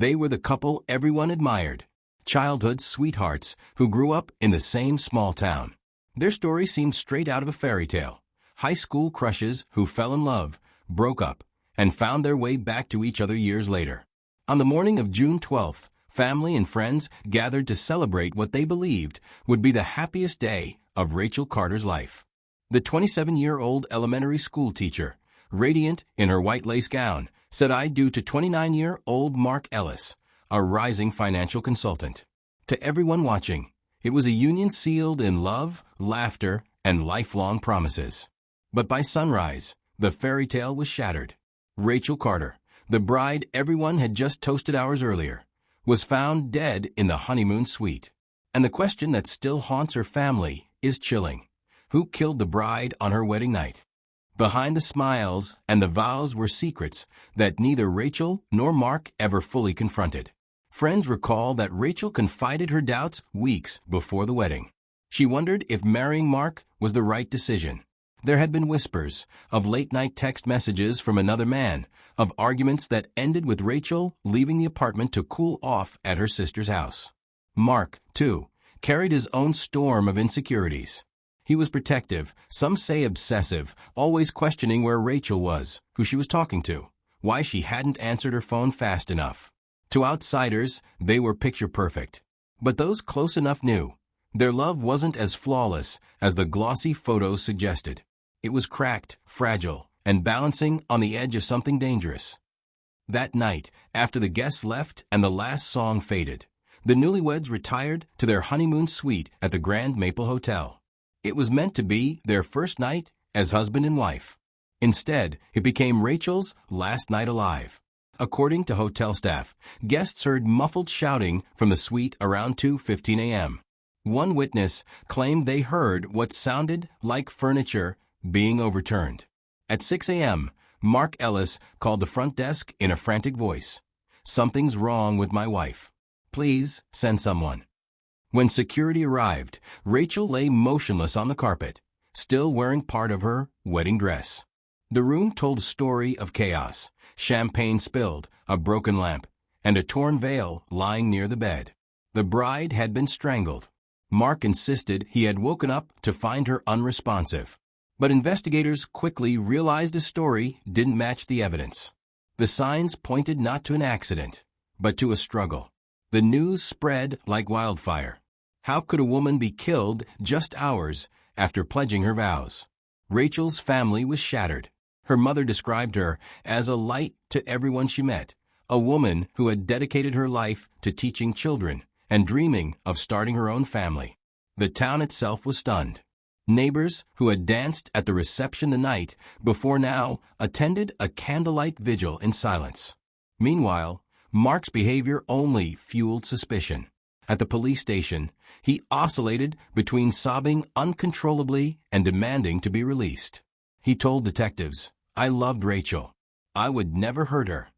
They were the couple everyone admired, childhood sweethearts who grew up in the same small town. Their story seemed straight out of a fairy tale. High school crushes who fell in love, broke up, and found their way back to each other years later. On the morning of June 12th, family and friends gathered to celebrate what they believed would be the happiest day of Rachel Carter's life. The 27-year-old elementary school teacher, radiant in her white lace gown, said I do to 29-year-old Mark Ellis, a rising financial consultant. To everyone watching, it was a union sealed in love, laughter, and lifelong promises. But by sunrise, the fairy tale was shattered. Rachel Carter, the bride everyone had just toasted hours earlier, was found dead in the honeymoon suite. And the question that still haunts her family is chilling. Who killed the bride on her wedding night? Behind the smiles and the vows were secrets that neither Rachel nor Mark ever fully confronted. Friends recall that Rachel confided her doubts weeks before the wedding. She wondered if marrying Mark was the right decision. There had been whispers of late-night text messages from another man, of arguments that ended with Rachel leaving the apartment to cool off at her sister's house. Mark, too, carried his own storm of insecurities. He was protective, some say obsessive, always questioning where Rachel was, who she was talking to, why she hadn't answered her phone fast enough. To outsiders, they were picture perfect. But those close enough knew. Their love wasn't as flawless as the glossy photos suggested. It was cracked, fragile, and balancing on the edge of something dangerous. That night, after the guests left and the last song faded, the newlyweds retired to their honeymoon suite at the Grand Maple Hotel. It was meant to be their first night as husband and wife. Instead, it became Rachel's last night alive. According to hotel staff, guests heard muffled shouting from the suite around 2:15 a.m. One witness claimed they heard what sounded like furniture being overturned. At 6 a.m., Mark Ellis called the front desk in a frantic voice. "Something's wrong with my wife. Please send someone." When security arrived, Rachel lay motionless on the carpet, still wearing part of her wedding dress. The room told a story of chaos: champagne spilled, a broken lamp, and a torn veil lying near the bed. The bride had been strangled. Mark insisted he had woken up to find her unresponsive. But investigators quickly realized the story didn't match the evidence. The signs pointed not to an accident, but to a struggle. The news spread like wildfire. How could a woman be killed just hours after pledging her vows? Rachel's family was shattered. Her mother described her as a light to everyone she met, a woman who had dedicated her life to teaching children and dreaming of starting her own family. The town itself was stunned. Neighbors who had danced at the reception the night before now attended a candlelight vigil in silence. Meanwhile, Mark's behavior only fueled suspicion. At the police station, he oscillated between sobbing uncontrollably and demanding to be released. He told detectives, "I loved Rachel. I would never hurt her."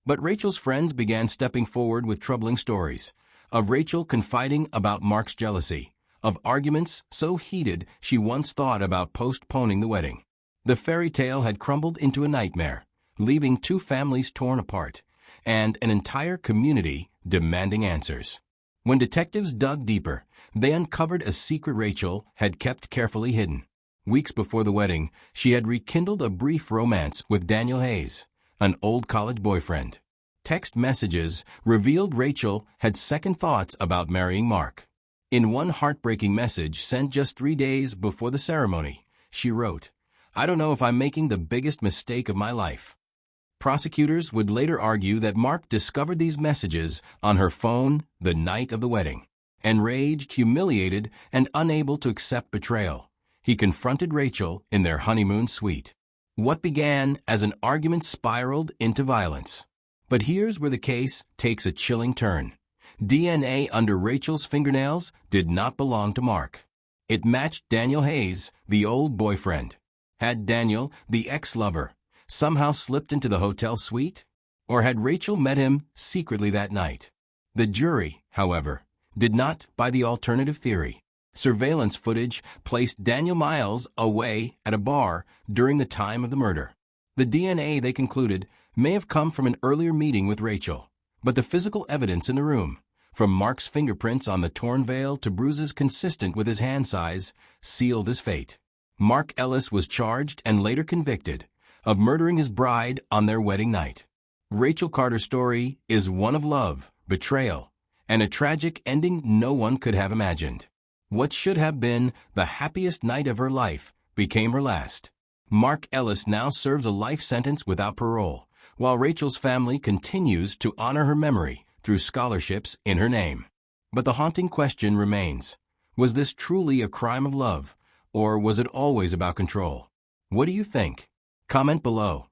But Rachel's friends began stepping forward with troubling stories, of Rachel confiding about Mark's jealousy, of arguments so heated she once thought about postponing the wedding. The fairy tale had crumbled into a nightmare, leaving two families torn apart, and an entire community demanding answers. When detectives dug deeper, they uncovered a secret Rachel had kept carefully hidden. Weeks before the wedding, she had rekindled a brief romance with Daniel Hayes, an old college boyfriend. Text messages revealed Rachel had second thoughts about marrying Mark. In one heartbreaking message sent just 3 days before the ceremony, she wrote, "I don't know if I'm making the biggest mistake of my life." Prosecutors would later argue that Mark discovered these messages on her phone the night of the wedding. Enraged, humiliated, and unable to accept betrayal, he confronted Rachel in their honeymoon suite. What began as an argument spiraled into violence. But here's where the case takes a chilling turn. DNA under Rachel's fingernails did not belong to Mark. It matched Daniel Hayes, the old boyfriend. Had Daniel, the ex-lover, somehow slipped into the hotel suite? Or had Rachel met him secretly that night? The jury, however, did not buy the alternative theory. Surveillance footage placed Daniel Miles away at a bar during the time of the murder. The DNA, they concluded, may have come from an earlier meeting with Rachel, But the physical evidence in the room, from Mark's fingerprints on the torn veil to bruises consistent with his hand size, sealed his fate. Mark Ellis was charged and later convicted of murdering his bride on their wedding night. Rachel Carter's story is one of love, betrayal, and a tragic ending no one could have imagined. What should have been the happiest night of her life became her last. Mark Ellis now serves a life sentence without parole, while Rachel's family continues to honor her memory through scholarships in her name. But the haunting question remains: was this truly a crime of love, or was it always about control? What do you think? Comment below.